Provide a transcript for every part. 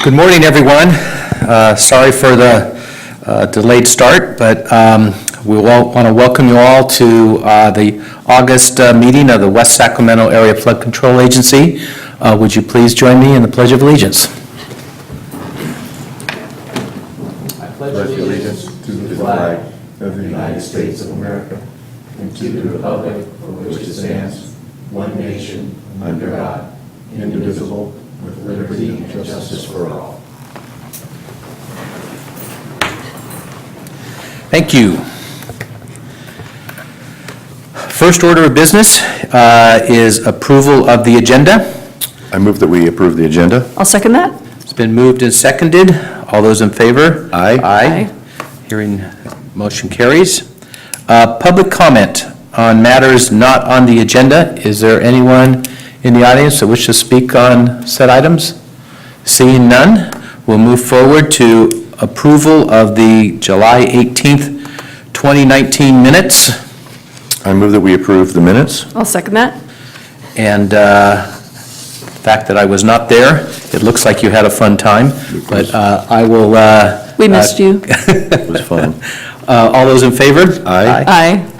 Good morning, everyone. Sorry for the delayed start, but we want to welcome you all to the August meeting of the West Sacramento Area Flood Control Agency. Would you please join me in the Pledge of Allegiance? I pledge allegiance to the flag of the United States of America and to the republic for which it stands, one nation, under God, indivisible, with liberty and justice for all. Thank you. First order of business is approval of the agenda. I move that we approve the agenda. I'll second that. It's been moved and seconded. All those in favor? Aye. Aye. Hearing motion carries. Public comment on matters not on the agenda. Is there anyone in the audience that wishes to speak on said items? Seeing none, we'll move forward to approval of the July 18th, 2019 minutes. I move that we approve the minutes. I'll second that. And the fact that I was not there, it looks like you had a fun time, but I will... We missed you. It was fun. All those in favor? Aye. Aye.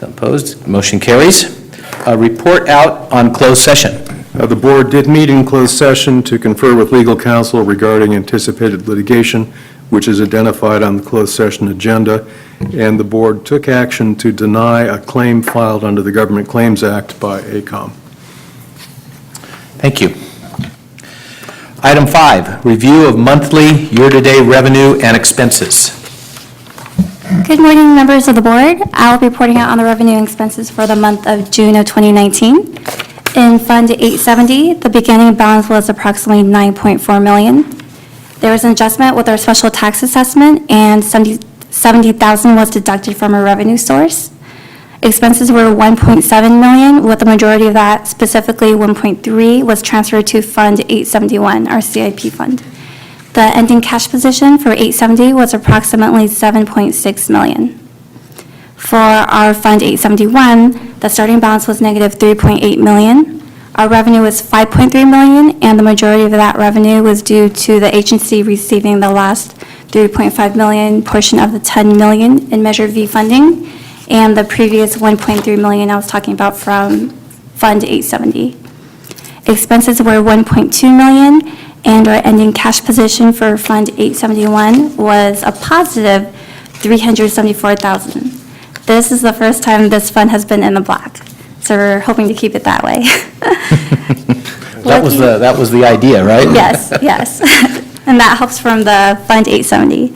Opposed? Motion carries. A report out on closed session. The board did meet in closed session to confer with legal counsel regarding anticipated litigation, which is identified on the closed session agenda, and the board took action to deny a claim filed under the Government Claims Act by ACOM. Thank you. Item 5, review of monthly year-to-date revenue and expenses. Good morning, members of the board. I'll be reporting out on the revenue and expenses for the month of June of 2019. In Fund 870, the beginning balance was approximately $9.4 million. There was an adjustment with our special tax assessment, and $70,000 was deducted from our revenue source. Expenses were $1.7 million, with the majority of that, specifically $1.3, was transferred to Fund 871, our CIP fund. The ending cash position for 870 was approximately $7.6 million. For our Fund 871, the starting balance was negative $3.8 million. Our revenue was $5.3 million, and the majority of that revenue was due to the agency receiving the last $3.5 million portion of the $10 million in Measure V funding, and the previous $1.3 million I was talking about from Fund 870. Expenses were $1.2 million, and our ending cash position for Fund 871 was a positive $374,000. This is the first time this fund has been in the black, so we're hoping to keep it that way. That was the idea, right? Yes, yes. And that helps from the Fund 870.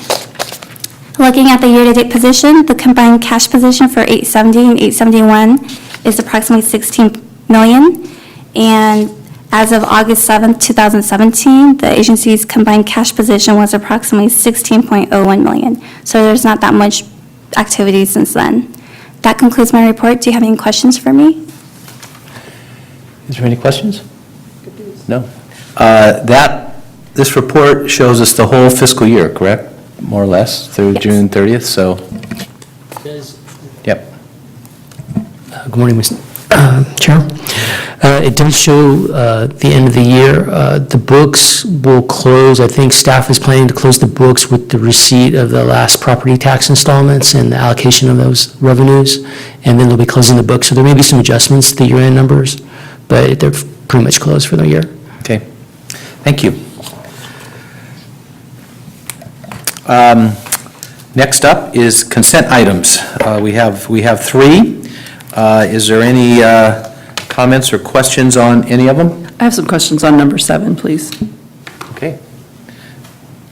Looking at the year-to-date position, the combined cash position for 870 and 871 is approximately $16 million. And as of August 7th, 2017, the agency's combined cash position was approximately $16.01 million. So there's not that much activity since then. That concludes my report. Do you have any questions for me? Is there any questions? No. This report shows us the whole fiscal year, correct? More or less, through Yes. June 30th, so. Yep. Good morning, Mr. Chair. It does show the end of the year. The books will close. I think staff is planning to close the books with the receipt of the last property tax installments and the allocation of those revenues, and then they'll be closing the books. So there may be some adjustments to the year-end numbers, but they're pretty much closed for the year. Okay. Thank you. Next up is consent items. We have 3. Is there any comments or questions on any of them? I have some questions on number 7, please. Okay.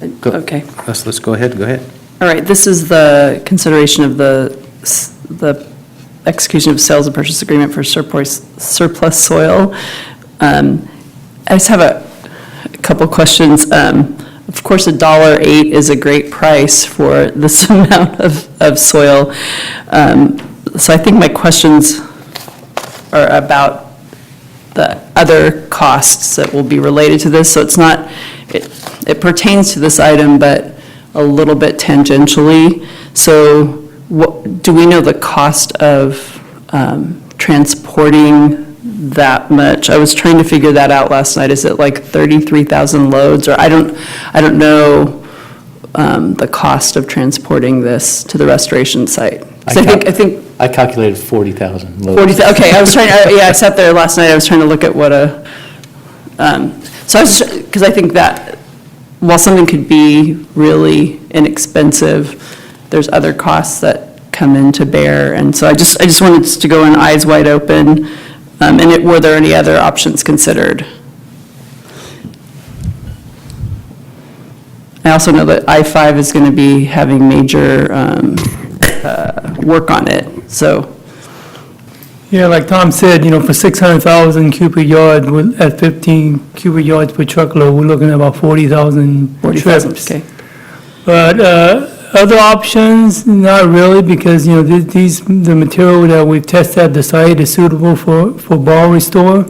Okay. Let's go ahead. Go ahead. All right, this is the consideration of the execution of sales and purchase agreement for surplus soil. I just have a couple questions. Of course, $1.08 is a great price for this amount of soil. So I think my questions are about the other costs that will be related to this. So it's not, it pertains to this item, but a little bit tangentially. So do we know the cost of transporting that much. I was trying to figure that out last night. Is it like 33,000 loads? Or I don't know the cost of transporting this to the restoration site. 'Cause I think I calculated 40,000 loads. 40, okay, I was trying, I sat there last night, I was trying to look at what because I think that while something could be really inexpensive, there's other costs that come in to bear, and so I just wanted to go in eyes wide open, and were there any other options considered? I also know that I-5 is going to be having major work on it, so. Yeah, like Tom said, for 600,000 cubic yards, at 15 cubic yards per truckload, we're looking at about 40,000 40,000, trips. okay. But other options, not really, because, the material that we've tested at the site is suitable for ball restore.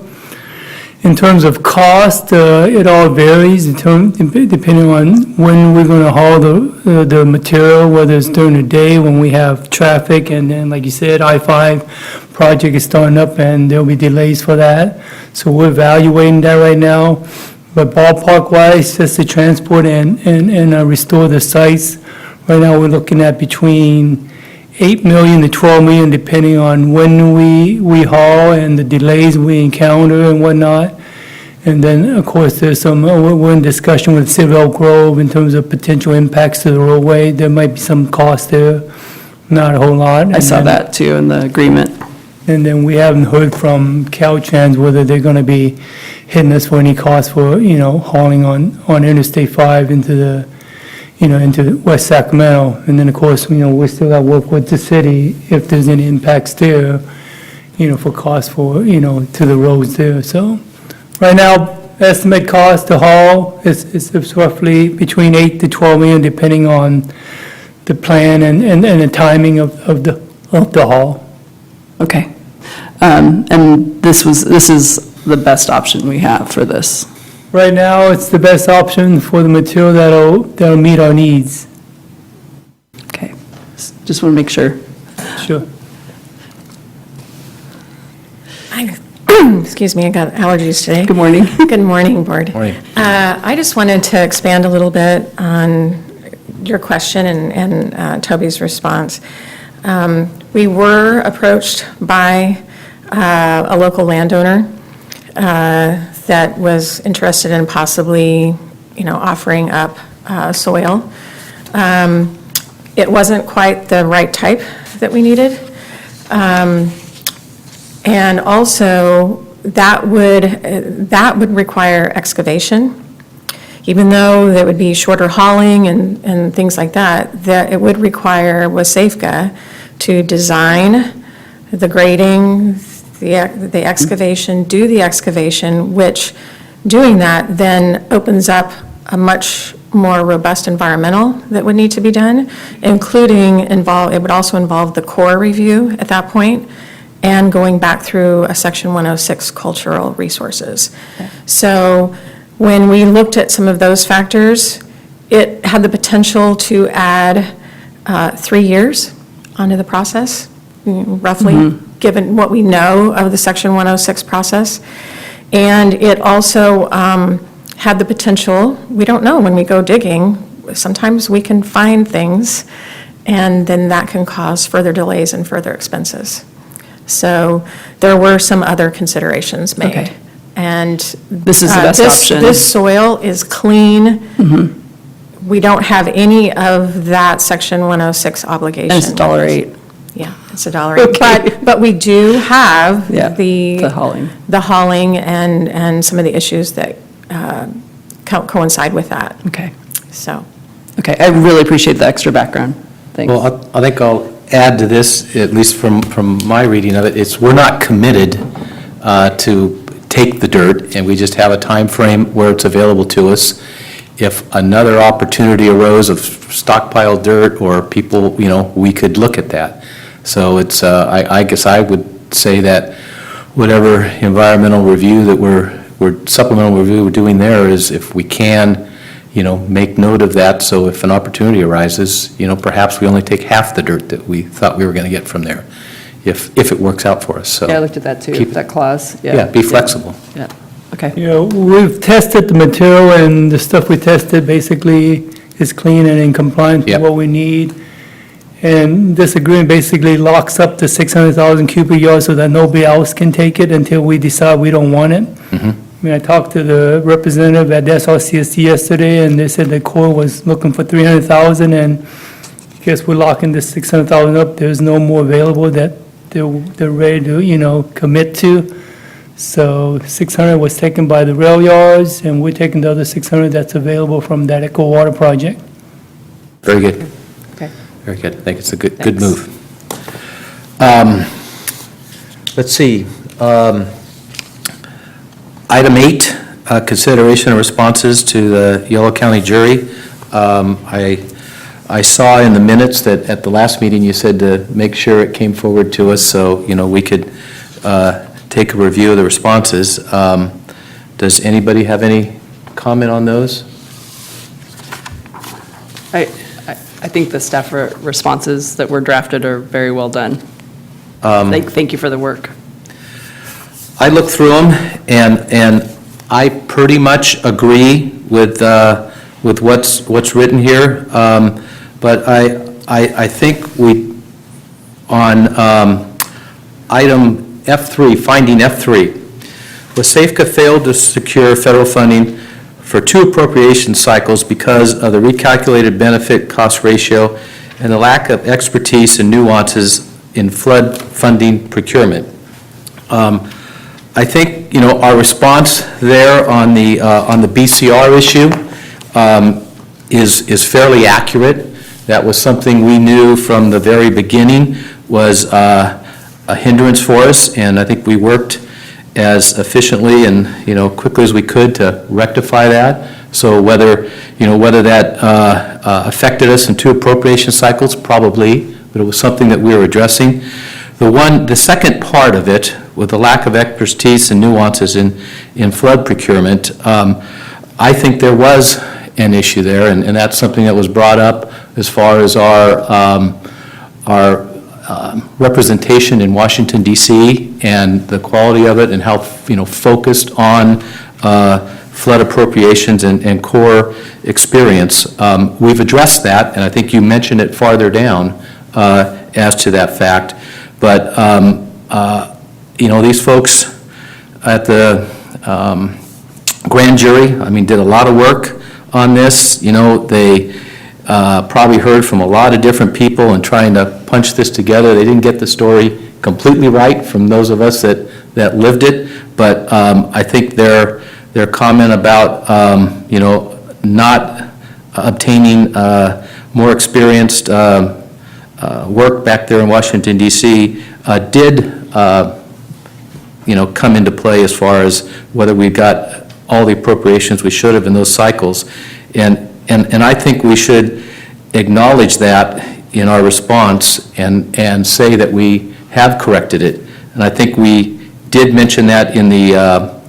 In terms of cost, it all varies depending on when we're going to haul the material, whether it's during the day when we have traffic, and then, like you said, I-5 project is starting up and there'll be delays for that. So we're evaluating that right now. But ballpark-wise, just to transport and restore the sites, right now we're looking at between 8 million to 12 million, depending on when we haul and the delays we encounter and whatnot. And then, of course, there's we're in discussion with Civil Grove in terms of potential impacts to the roadway. There might be some cost there, not a whole lot. I saw that too in the agreement. And then we haven't heard from Caltrans whether they're going to be hitting us for any cost for, hauling on Interstate 5 into into West Sacramento. And then, of course, we still got to work with the city if there's any impacts there, for cost for, to the roads there. So right now, estimate cost to haul is roughly between 8 to 12 million, depending on the plan and the timing of the haul. Okay. And this is the best option we have for this. Right now, it's the best option for the material that'll meet our needs. Okay. Just want to make sure. Sure. Excuse me, I got allergies today. Good morning. Good morning, Board. Morning. I just wanted to expand a little bit on your question and Toby's response. We were approached by a local landowner that was interested in possibly, offering up soil. It wasn't quite the right type that we needed. And also, that would require excavation. Even though there would be shorter hauling and things like that it would require WSAFCA to design the grading, the excavation, do the excavation, which doing that then opens up a much more robust environmental that would need to be done, including it would also involve the core review at that point, and going back through a Section 106 cultural resources. Okay. So when we looked at some of those factors, it had the potential to add 3 years onto the process, roughly, given what we know of the Section 106 process. And it also had the potential, we don't know when we go digging, sometimes we can find things, and then that can cause further delays and further expenses. So there were some other considerations made. Okay. And This is the best option. This soil is clean. We don't have any of that Section 106 obligation. And it's $1.08. Yeah, it's $1.08. Okay. But we do have the hauling. The hauling and some of the issues that coincide with that. Okay. So. Okay, I really appreciate the extra background. Thanks. Well, I think I'll add to this, at least from my reading of it, we're not committed to take the dirt, and we just have a time frame where it's available to us. If another opportunity arose of stockpile dirt or people, we could look at that. So it's, I guess I would say that whatever environmental review that supplemental review we're doing there is, if we can, make note of that, so if an opportunity arises, perhaps we only take half the dirt that we thought we were going to get from there. if it works out for us, so. Yeah, I looked at that too, Keep- that clause. Yeah, be flexible. Yeah, okay. You know, we've tested the material, and the stuff we tested basically is clean and in compliance with Yep. what we need. And this agreement basically locks up the 600,000 cubic yards so that nobody else can take it until we decide we don't want it. I mean, I talked to the representative at SRCSC yesterday, and they said the Corps was looking for 300,000, and I guess we're locking this 600,000 up. There's no more available that they're ready to, you know, commit to. So 600 was taken by the rail yards, and we're taking the other 600 that's available from that Eco Water project. Very good. Okay. Very good. I think it's a good Thanks. move. Let's see. Item 8, consideration of responses to the Yolo County jury. I saw in the minutes that at the last meeting, you said to make sure it came forward to us so, you know, we could take a review of the responses. Does anybody have any comment on those? I think the staff responses that were drafted are very well done. Thank you for the work. I looked through them, and I pretty much agree with what's written here. But I think we, on item F3, finding F3, WSAFCA failed to secure federal funding for 2 appropriation cycles because of the recalculated benefit cost ratio and the lack of expertise and nuances in flood funding procurement. I think, you know, our response there on the BCR issue is fairly accurate. That was something we knew from the very beginning was a hindrance for us, and I think we worked as efficiently and, you know, quickly as we could to rectify that. So whether that affected us in 2 appropriation cycles, probably, but it was something that we were addressing. The second part of it, with the lack of expertise and nuances in flood procurement, I think there was an issue there, and that's something that was brought up as far as our representation in Washington, D.C., and the quality of it, and how, you know, focused on flood appropriations and core experience. We've addressed that, and I think you mentioned it farther down as to that fact. But, you know, these folks at the grand jury, I mean, did a lot of work on this. You know, they probably heard from a lot of different people and trying to punch this together. They didn't get the story completely right from those of us that lived it. But I think their comment about, you know, not obtaining more experienced work back there in Washington, D.C. Did, you know, come into play as far as whether we got all the appropriations we should have in those cycles. And I think we should acknowledge that in our response and say that we have corrected it. And I think we did mention that in the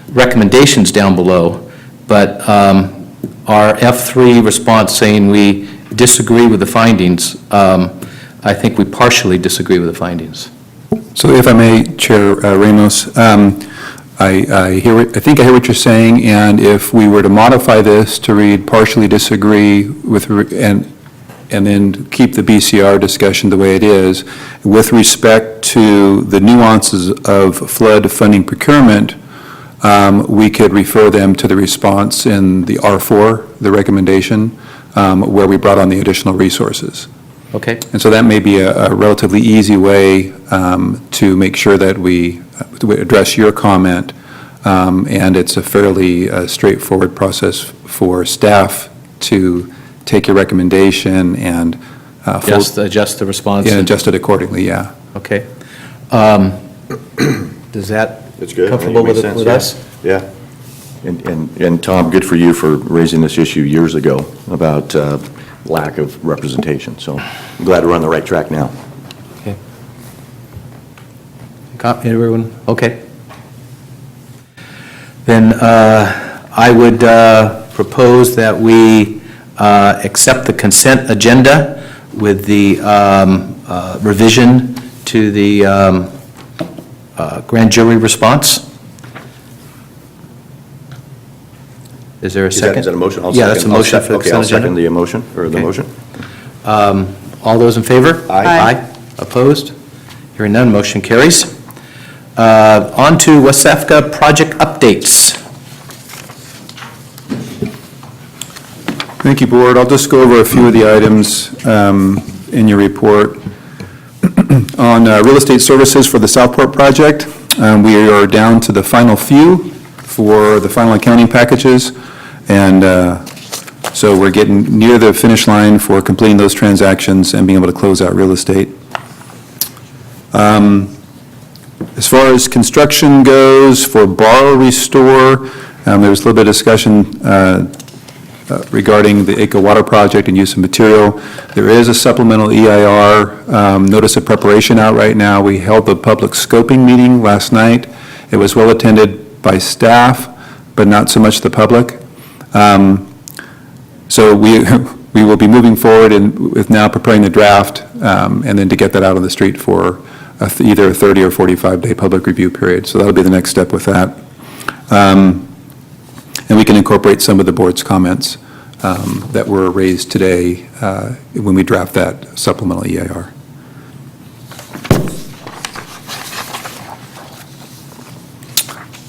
recommendations down below, but our F3 response saying we disagree with the findings, I think we partially disagree with the findings. So if I may, Chair Ramos, I think I hear what you're saying, and if we were to modify this to read partially disagree with, and then keep the BCR discussion the way it is, with respect to the nuances of flood funding procurement, we could refer them to the response in the R4, the recommendation, where we brought on the additional resources. Okay. And so that may be a relatively easy way to make sure that we address your comment, and it's a fairly straightforward process for staff to take your recommendation and Adjust the response. and adjust it accordingly, yeah. Okay. Does that It's good. comfortable Makes with sense, us? Yeah. And Tom, good for you for raising this issue years ago about lack of representation. So I'm glad we're on the right track now. Okay. Everyone, okay. Then I would propose that we accept the consent agenda with the revision to the grand jury response. Is there a second? Is that a motion? I'll Yeah, that's a second- I'll motion sec- for the Okay, I'll consent second agenda. the motion, or the Okay. motion. All those in favor? Aye. Aye. Opposed? Hearing none, motion carries. On to WSAFCA project updates. Thank you, Board. I'll just go over a few of the items in your report. On real estate services for the Southport project, we are down to the final few for the final accounting packages, and so we're getting near the finish line for completing those transactions and being able to close out real estate. As far as construction goes, for borrow restore, there was a little bit of discussion regarding the ACO Water Project and use of material. There is a supplemental EIR notice of preparation out right now. We held the public scoping meeting last night. It was well attended by staff, but not so much the public. So we will be moving forward with now preparing the draft, and then to get that out on the street for either a 30 or 45-day public review period. So that'll be the next step with that. And we can incorporate some of the board's comments that were raised today when we draft that supplemental EIR.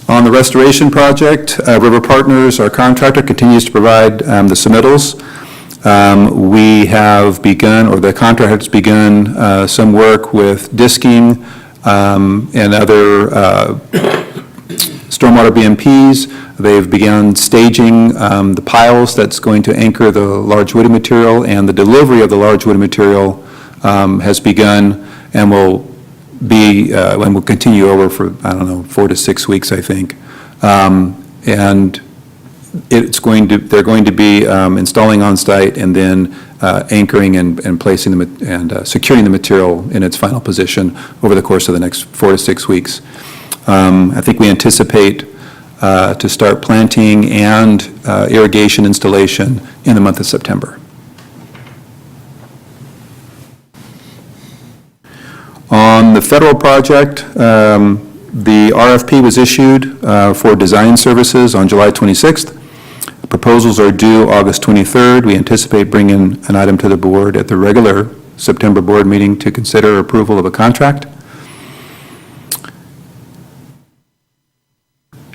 On the restoration project, River Partners, our contractor, continues to provide the submittals. We have begun, or the contractor has begun, some work with disking and other stormwater BMPs. They've begun staging the piles that's going to anchor the large woody material, and the delivery of the large woody material has begun and will continue over for, 4 to 6 weeks, I think. And they're going to be installing on site and then anchoring and placing them and securing the material in its final position over the course of the next 4 to 6 weeks. I think we anticipate to start planting and irrigation installation in the month of September. On the federal project, the RFP was issued for design services on July 26th. Proposals are due August 23rd. We anticipate bringing an item to the board at the regular September board meeting to consider approval of a contract.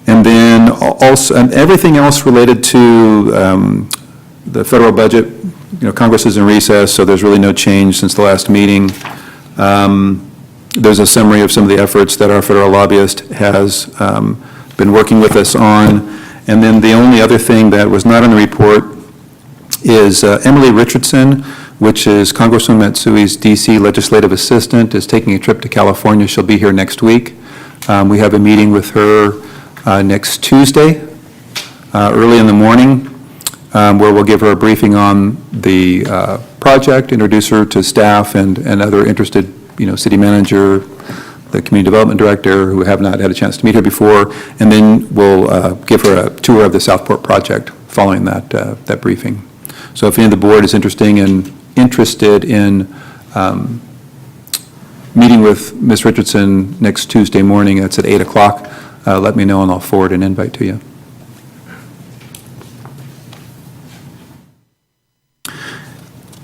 And then also, and everything else related to the federal budget, Congress is in recess, so there's really no change since the last meeting. There's a summary of some of the efforts that our federal lobbyist has been working with us on. And then the only other thing that was not in the report is Emily Richardson, which is Congresswoman Matsui's DC legislative assistant, is taking a trip to California. She'll be here next week. We have a meeting with her next Tuesday, early in the morning, where we'll give her a briefing on the project, introduce her to staff and other interested, city manager, the community development director, who have not had a chance to meet her before, and then we'll give her a tour of the Southport project following that briefing. So if any of the board is interested in meeting with Ms. Richardson next Tuesday morning, that's at 8 o'clock, let me know and I'll forward an invite to you.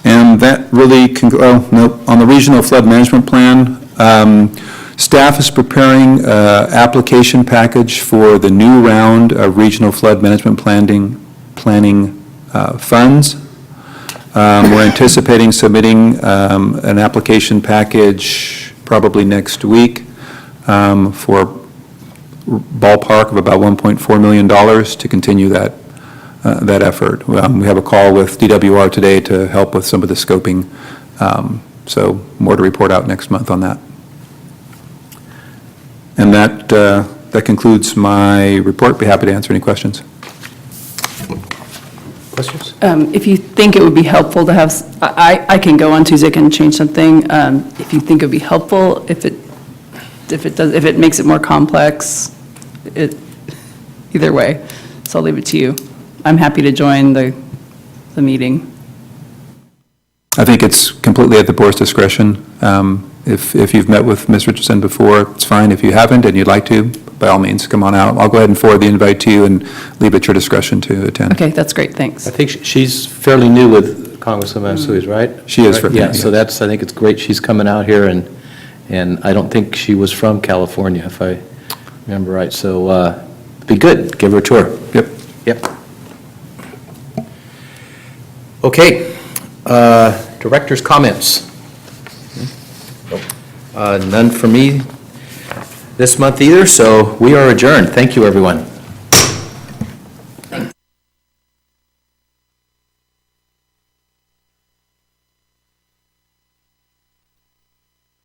And that really on the regional flood management plan, staff is preparing an application package for the new round of regional flood management planning funds. We're anticipating submitting an application package probably next week for ballpark of about $1.4 million to continue that effort. We have a call with DWR today to help with some of the scoping, so more to report out next month on that. And that concludes my report. Be happy to answer any questions. Questions? If you think it would be helpful to have, I can go on Tuesday and change something. If you think it would be helpful, if it makes it more complex, either way. So I'll leave it to you. I'm happy to join the meeting. I think it's completely at the board's discretion. If you've met with Ms. Richardson before, it's fine. If you haven't and you'd like to, by all means, come on out. I'll go ahead and forward the invite to you and leave at your discretion to attend. Okay, that's great, thanks. I think she's fairly new with Congresswoman Suez, right? She is fairly new, Yeah, so yes. I think it's great she's coming out here, and I don't think she was from California, if I remember right. So be good, give her a tour. Yep. Yep. Okay, director's comments. None for me this month either, so we are adjourned. Thank you, everyone.